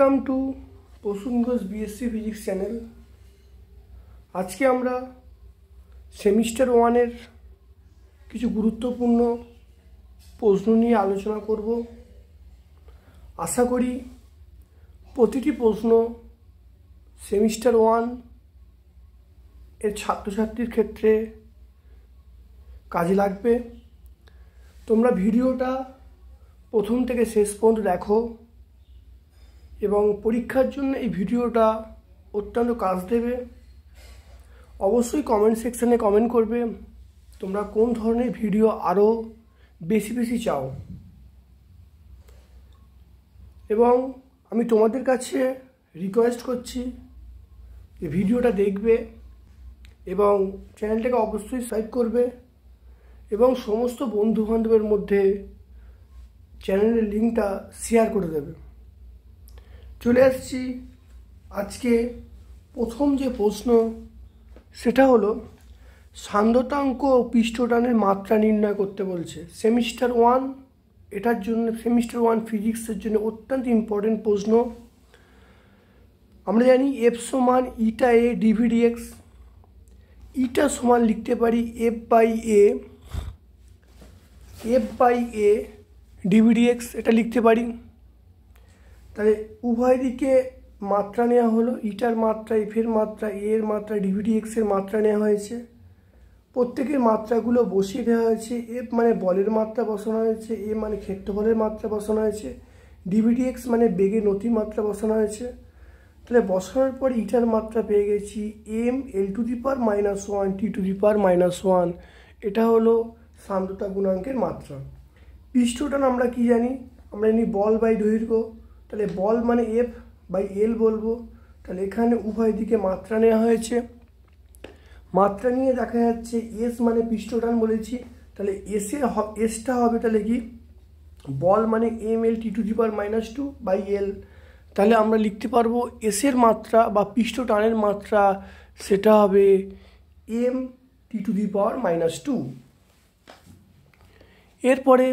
Welcome to Prasun Ghosh BSc physics channel. আজকে আমরা semester ওয়ানের কিছু গুরুত্বপূর্ণ প্রশ্ন নিয়ে আলোচনা করব। আশা করি প্রতিটি প্রশ্ন সেমিস্টার ওয়ান এর ছাত্রছাত্রীর ক্ষেত্রে কাজে লাগবে। তোমরা ভিডিওটা প্রথম থেকে শেষ পর্যন্ত দেখো এবং পরীক্ষার জন্য এই ভিডিওটা অত্যন্ত কাজ দেবে। অবশ্যই কমেন্ট সেকশানে কমেন্ট করবে তোমরা কোন ধরনের ভিডিও আরও বেশি বেশি চাও, এবং আমি তোমাদের কাছে রিকোয়েস্ট করছি যে ভিডিওটা দেখবে এবং চ্যানেলটাকে অবশ্যই সাবস্ক্রাইব করবে এবং সমস্ত বন্ধুবান্ধবের মধ্যে চ্যানেলের লিঙ্কটা শেয়ার করে দেবে। চলে আসছি আজকে প্রথম যে প্রশ্ন, সেটা হলো সান্দ্রতাঙ্ক ও পৃষ্ঠটানের মাত্রা নির্ণয় করতে বলছে। সেমিস্টার ওয়ান, এটার জন্য সেমিস্টার ওয়ান ফিজিক্সের জন্য অত্যন্ত ইম্পর্টেন্ট প্রশ্ন। আমরা জানি এফ সমান ইটা এ ডিভিডিএক্স। ইটা সমান লিখতে পারি এফ বাই এ ডিভিডিএক্স, এটা লিখতে পারি। তাহলে উভয় দিকে মাত্রা নেওয়া হলো, ইটার মাত্রা, এফের মাত্রা, এর মাত্রা, ডিভিডিএক্সের মাত্রা নেওয়া হয়েছে। প্রত্যেকের মাত্রাগুলো বসিয়ে দেওয়া হয়েছে। এফ মানে বলের মাত্রা বসানো হয়েছে, এ মানে ক্ষেত্রফলের মাত্রা বসানো হয়েছে, ডিভিডিএক্স মানে বেগের নতির মাত্রা বসানো হয়েছে। তাহলে বসানোর পর ইটার মাত্রা পেয়ে গেছি M L to the power -1 T to the power -1। এটা হলো সান্দ্রতা গুণাঙ্কের মাত্রা। পৃষ্ঠটান আমরা কি জানি? আমরা জানি বল বাই দৈর্ঘ্য। তাহলে বল মানে এফ বাই এল বলবো। তাহলে এখানে উভয় দিকে মাত্রা নেওয়া হয়েছে। মাত্রা নিয়ে দেখা যাচ্ছে এস মানে পৃষ্ঠটান বলেছি। তাহলে এসটা হবে তাহলে কি বল মানে M L T to the power -2 by L. তাহলে আমরা লিখতে পারবো এসের মাত্রা বা পৃষ্ঠটানের মাত্রা সেটা হবে M T to the power -2। এরপরে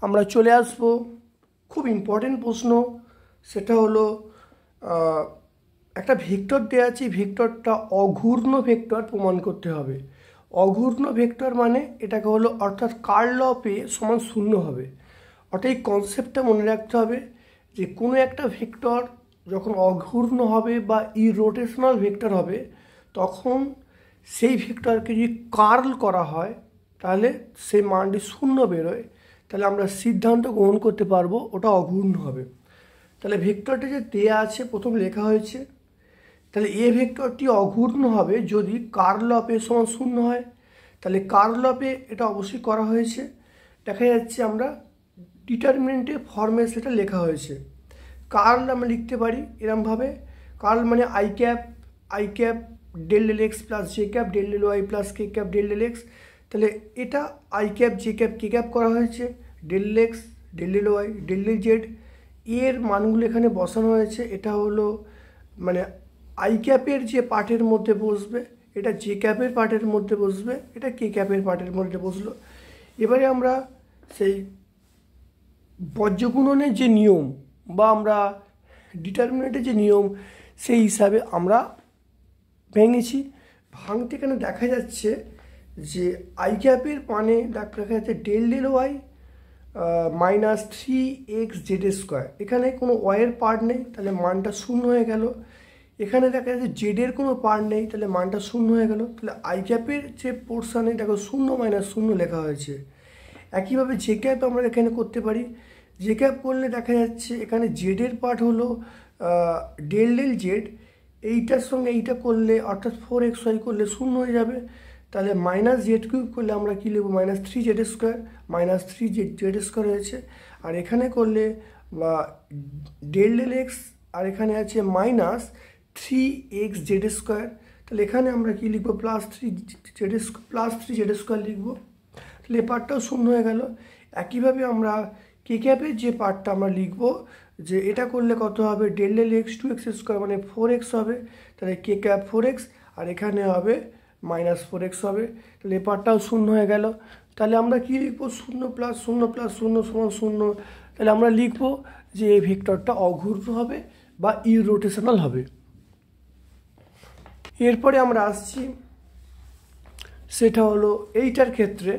আমরা চলে আসব খুব ইম্পর্টেন্ট প্রশ্ন, সেটা হলো একটা ভেক্টর দেওয়া আছে, ভেক্টরটা অঘূর্ণ ভেক্টর প্রমাণ করতে হবে। অঘূর্ণ ভেক্টর মানে এটাকে হলো অর্থাৎ কার্ল অফ এ সমান 0 হবে। অর্থাৎ এই কনসেপ্টটা মনে রাখতে হবে যে কোনো একটা ভেক্টর যখন অঘূর্ণ হবে বা ইরোটেশনাল ভেক্টর হবে, তখন সেই ভেক্টরকে যদি কার্ল করা হয় তাহলে সেই মানটি 0 বেরোয়। তাহলে আমরা সিদ্ধান্ত গ্রহণ করতে পারবো ওটা অঘূর্ণ হবে। তাহলে ভেক্টরটি যে দেয়া আছে প্রথম লেখা হয়েছে, তাহলে এ ভেক্টরটি অঘূর্ণ হবে যদি কার্ল অফ এ সমান 0 হয়। তাহলে কার্ল অফ এ এটা অবশ্যই করা হয়েছে, দেখা যাচ্ছে আমরা ডিটারমিনেন্টে ফর্মে সেটা লেখা হয়েছে। কার্ল আমরা লিখতে পারি এরমভাবে, কার্ল মানে i cap del del x plus j cap del del y plus k cap del del x. তাহলে এটা i cap j cap k cap করা হয়েছে, del del x del del y del del z. এর মানগুলো এখানে বসানো হয়েছে। এটা হলো মানে আই ক্যাপের যে পার্টের মধ্যে বসবে, এটা জে ক্যাপের পার্টের মধ্যে বসবে, এটা কে ক্যাপের পার্টের মধ্যে বসলো। এবারে আমরা সেই বজ্রগুণনের যে নিয়ম বা আমরা ডিটারমিনেন্টের যে নিয়ম সেই হিসাবে আমরা ভেঙেছি। ভাঙতে এখানে দেখা যাচ্ছে যে আই ক্যাপের মানে দেখা যাচ্ছে ডেল ডেল ওয়াই -3x(z²). এখানে কোনো ওয়াইয়ের পার্ট নেই, তাহলে মানটা 0 হয়ে গেল। এখানে দেখা যাচ্ছে জেডের কোনো পার্ট নেই, তাহলে মানটা 0 হয়ে গেল। তাহলে আই ক্যাপের যে পোর্শানে দেখো 0 - 0 লেখা হয়েছে। একইভাবে জে ক্যাপ আমরা এখানে করতে পারি। জে ক্যাপ করলে দেখা যাচ্ছে এখানে জেডের পার্ট হলো ডেল ডেল জেড। এইটার সঙ্গে এইটা করলে অর্থাৎ 4xy করলে 0 হয়ে যাবে। তাহলে -z³ করলে আমরা কী লিখব? -3z², -3z² হয়েছে। আর এখানে করলে ডেল ডেল এক্স, আর এখানে আছে -3xz²। তাহলে এখানে আমরা কী লিখব? +3z² লিখব। তাহলে এই পার্টটাও 0 হয়ে গেল। একইভাবে আমরা কে ক্যাপের যে পার্টটা আমরা লিখব যে এটা করলে কত হবে? ডেল ডেল এক্স 2x² মানে 4x হবে। তাহলে কে ক্যাপ 4x, আর এখানে হবে -4x হবে। তাহলে এই পার্টটাও 0 হয়ে গেল। তাহলে আমরা কি লিখব? 0 + 0 + 0 = 0। তাহলে আমরা লিখব যে এই ভেক্টরটা অঘূর্ণ হবে বা ইরোটেশনাল হবে। এরপরে আমরা আসছি, সেটা হলো এইটার ক্ষেত্রে।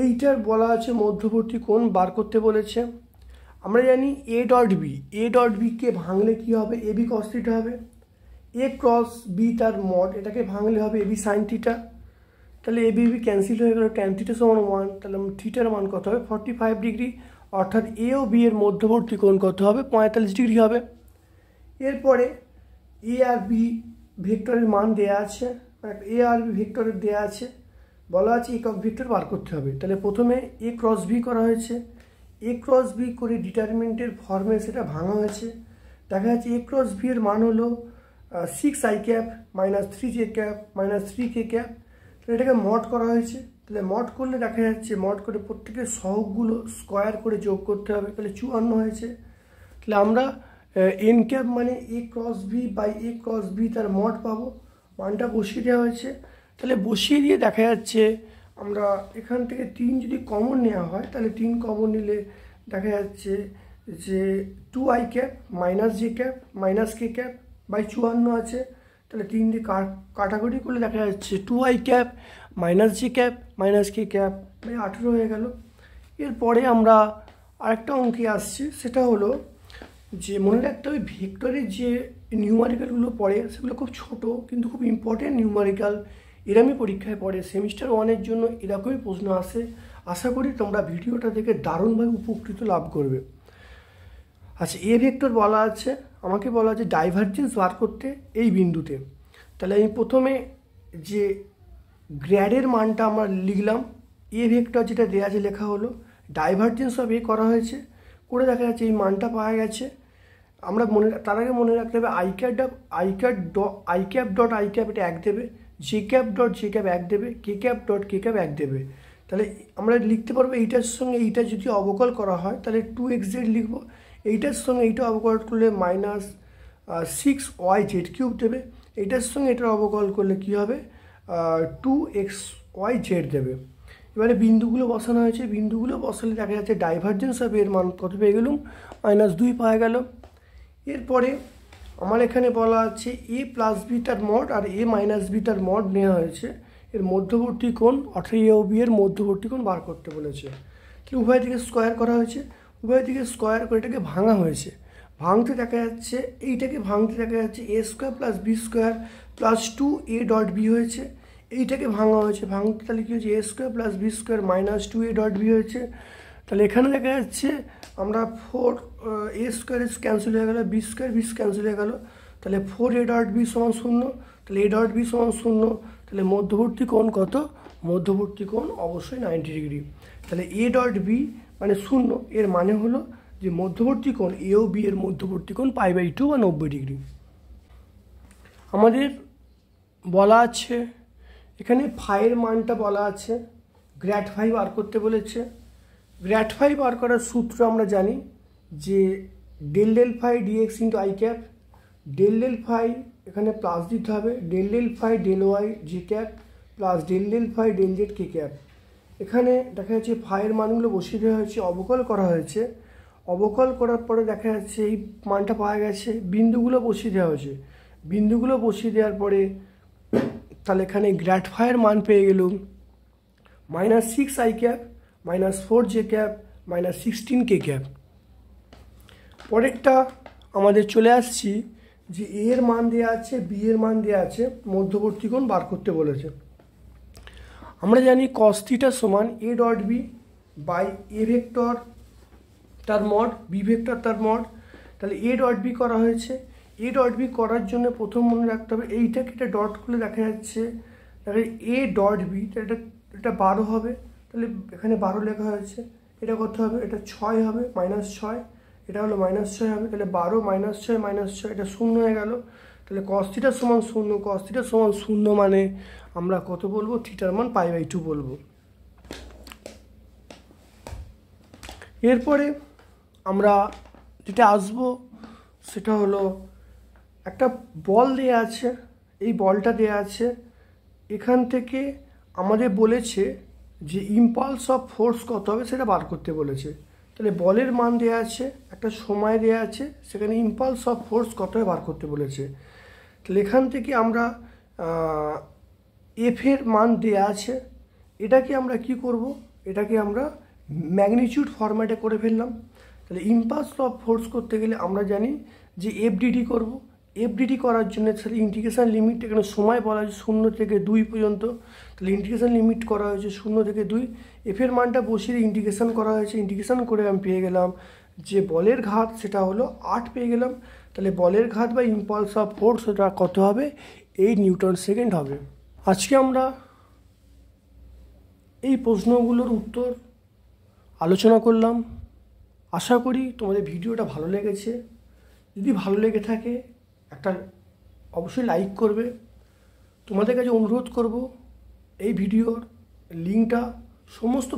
এইটার বলা আছে মধ্যবর্তী কোণ বার করতে বলেছে। আমরা জানি এ ডট বিকে ভাঙলে কী হবে, এ বি কস থিটা হবে। এ ক্রস বি তার মড, এটাকে ভাঙলে হবে এ বি সাইন থিটা। তাহলে এ বি ক্যান্সেল হয়ে গেল, ট্যান থিটা সমান 1। তাহলে থিটার মান কত হবে 45 ডিগ্রি, অর্থাৎ এ ও বি এর মধ্যবর্তী কোণ কত হবে 45 ডিগ্রি হবে। এরপরে এ আর বি ভেক্টরের মান দেয়া আছে, এ আর বি ভেক্টরের দেয়া আছে, বলা আছে একক ভেক্টর বার করতে হবে। তাহলে প্রথমে এ ক্রস বি করা হয়েছে, এ ক্রস বি করে ডিটারমিনেন্টের ফর্মে সেটা ভাঙা হয়েছে। দেখা যাচ্ছে এ ক্রস বি এর মান হলো 6i cap minus 3j cap minus 3k cap. তাহলে এটাকে মড করা হয়েছে। তাহলে মড করলে দেখা যাচ্ছে, মড করে প্রত্যেকের সহগগুলো স্কোয়ার করে যোগ করতে হবে, তাহলে 54 হয়েছে। তাহলে আমরা এন ক্যাপ মানে A cross B by A cross B তার মড পাবো, মানটা বসিয়ে দেওয়া হয়েছে। তাহলে বসিয়ে দিয়ে দেখা যাচ্ছে আমরা এখান থেকে 3 যদি কমন নেওয়া হয়, তাহলে 3 কমন নিলে দেখা যাচ্ছে যে 2i cap minus j cap minus k cap by 54 আছে। তাহলে 3 দিয়ে কাটাকুটি করলে দেখা যাচ্ছে 2i cap minus j cap minus k cap by 18 হয়ে গেল। এরপরে আমরা আরেকটা অঙ্কে আসছি, সেটা হলো যে মনে রাখতে হবে ভেক্টরের যে নিউমারিক্যালগুলো পড়ে সেগুলো খুব ছোট কিন্তু খুব ইম্পর্টেন্ট নিউমারিক্যাল। এরকমই পরীক্ষায় পড়ে, সেমিস্টার 1-এর জন্য এরকমই প্রশ্ন আসে। আশা করি তোমরা ভিডিওটা দেখে দারুণভাবে উপকৃত লাভ করবে। আচ্ছা, এ ভেক্টর বলা আছে, আমাকে বলা আছে ডাইভারজেন্স বার করতে এই বিন্দুতে। তাহলে আমি প্রথমে যে গ্র্যাডের মানটা আমরা লিখলাম, এ ভেক্টর যেটা দেওয়া আছে লেখা হলো, ডাইভারজেন্স অফ এ করা হয়েছে, করে দেখা যাচ্ছে এই মানটা পাওয়া গেছে। আমরা তার আগে মনে রাখতে হবে I cap dot I cap এটা 1 দেবে, J cap dot J cap 1 দেবে, কে ক্যাপ ডট কে ক্যাপ 1 দেবে। তাহলে আমরা লিখতে পারবো এইটার সঙ্গে এইটা যদি অবকল করা হয় তাহলে 2xz লিখবো, এইটার সঙ্গে এইটা অবকল করলে মাইনাস 6yz³ দেবে, এইটার সঙ্গে এটার অবকল করলে কী হবে 2xyz দেবে। এবারে বিন্দুগুলো বসানো হয়েছে, বিন্দুগুলো বসালে দেখা যাচ্ছে ডাইভারজেন্স অফ এর মান কত পেয়ে গেলাম -2 পাওয়া গেল। এরপরে আমার এখানে বলা আছে এ প্লাস বি তার মড আর এ মাইনাস বি তার মড নেওয়া হয়েছে, এর মধ্যবর্তী কোণ অর্থাৎ এ ও বি এর মধ্যবর্তী কোণ বার করতে বলেছে। তাহলে উভয় দিকে স্কোয়ার করা হয়েছে, উভয় দিকে স্কোয়ার করে এটাকে ভাঙা হয়েছে। ভাঙতে দেখা যাচ্ছে এইটাকে ভাঙতে দেখা যাচ্ছে A square plus B square plus 2a dot B হয়েছে, এইটাকে ভাঙা হয়েছে। ভাঙতে তাহলে কী হয়েছে A square plus B square minus 2a dot B হয়েছে। তাহলে এখানে দেখা যাচ্ছে আমরা 4a স্কোয়ার ক্যান্সেল হয়ে গেল, বি স্কোয়ার বি ক্যান্সেল হয়ে গেল, তাহলে 4a ডট বি সমান 0, তাহলে a ডট বি সমান 0। তাহলে মধ্যবর্তী কোণ কত, মধ্যবর্তী কোণ অবশ্যই 90 ডিগ্রি। তাহলে a ডট বি মানে 0, এর মানে হলো যে মধ্যবর্তী কোণ এ ও বি এর মধ্যবর্তী কোণ π/2 বা 90 ডিগ্রি। আমাদের বলা আছে এখানে ফাইয়ের মানটা বলা আছে, গ্র্যাড ফাই বার করতে বলেছে। গ্র্যাড ফাই বার করার সূত্র আমরা জানি যে del phi D X into I cap, del phi এখানে প্লাস দিতে হবে, del phi del Y J cap plus del phi del Z K cap. এখানে দেখা যাচ্ছে ফাইয়ের মানগুলো বসিয়ে দেওয়া হয়েছে, অবকল করা হয়েছে। অবকল করার পরে দেখা যাচ্ছে এই মানটা পাওয়া গেছে, বিন্দুগুলো বসিয়ে দেওয়া হয়েছে। বিন্দুগুলো বসিয়ে দেওয়ার পরে তাহলে এখানে গ্র্যাড ফাইয়ের মান পেয়ে গেলুম -6i cap minus 4j cap minus 16k cap. পরেরটা আমাদের চলে আসছি যে এ এর মান দেওয়া আছে, বি এর মান দেওয়া আছে, মধ্যবর্তী কোণ বার করতে বলেছে। আমরা জানি cos থিটা সমান A dot B by A vector তার মড বি ভেক্টর তার মড। তাহলে এ ডট বি করা হয়েছে, এ ডট বি করার জন্য প্রথম মনে রাখতে হবে এইটাকে এটা ডট করলে দেখা যাচ্ছে তাহলে এ ডট বি, এটা 12 হবে, তাহলে এখানে 12 লেখা হয়েছে। এটা কত হবে, এটা 6 হবে -6, এটা হলো -6 হবে, তাহলে 12 -6 এটা 0 হয়ে গেল। তাহলে cos থিটা সমান 0, cos থিটা সমান 0 মানে আমরা কত বলবো, থিটার মান π/2 বলবো। এরপরে আমরা যেটা আসবো সেটা হলো একটা বল দেয়া আছে, এই বলটা দেয়া আছে, এখান থেকে আমাদের বলেছে যে ইম্পালস অফ ফোর্স কত হবে সেটা বার করতে বলেছে। তাহলে বলের মান দেওয়া আছে, একটা সময় দেওয়া আছে, সেখানে ইম্পালস অফ ফোর্স কতভাবে বার করতে বলেছে। তাহলে এখান থেকে আমরা এফের মান দেওয়া আছে, এটাকে আমরা কি করব, এটাকে আমরা ম্যাগনিটিউড ফরম্যাটে করে ফেললাম। তাহলে ইম্পালস অফ ফোর্স করতে গেলে আমরা জানি যে এফডিটি করব। এফডিটি করার জন্য তাহলে ইন্টিগ্রেশন লিমিট, এখানে সময় বলা হয়েছে 0 থেকে 2 পর্যন্ত, তাহলে ইন্টিগ্রেশন লিমিট করা হয়েছে 0 থেকে 2। এফের মানটা বসিয়ে ইন্টিগ্রেশন করা হয়েছে, ইন্টিগ্রেশন করে আমি পেয়ে গেলাম যে বলের ঘাত সেটা হলো 8 পেয়ে গেলাম। তাহলে বলের ঘাত বা ইম্পালস অফ ফোর্স সেটা কত হবে, 8 নিউটন সেকেন্ড হবে। আজকে আমরা এই প্রশ্নগুলোর উত্তর আলোচনা করলাম। আশা করি তোমাদের ভিডিওটা ভালো লেগেছে। যদি ভালো লেগে থাকে একটা অবশ্যই লাইক করবে। তোমাদের কাছে অনুরোধ করব এই ভিডিওর লিঙ্কটা সমস্ত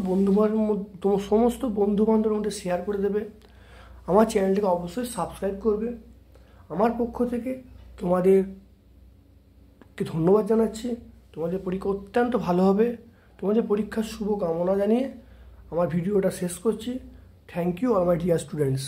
বন্ধুবান্ধবের মধ্যে শেয়ার করে দেবে। আমার চ্যানেলটাকে অবশ্যই সাবস্ক্রাইব করবে। আমার পক্ষ থেকে তোমাদেরকে ধন্যবাদ জানাচ্ছি। তোমাদের পরীক্ষা অত্যন্ত ভালো হবে। তোমাদের পরীক্ষার শুভ কামনা জানিয়ে আমার ভিডিওটা শেষ করছি। Thank you all my dear students.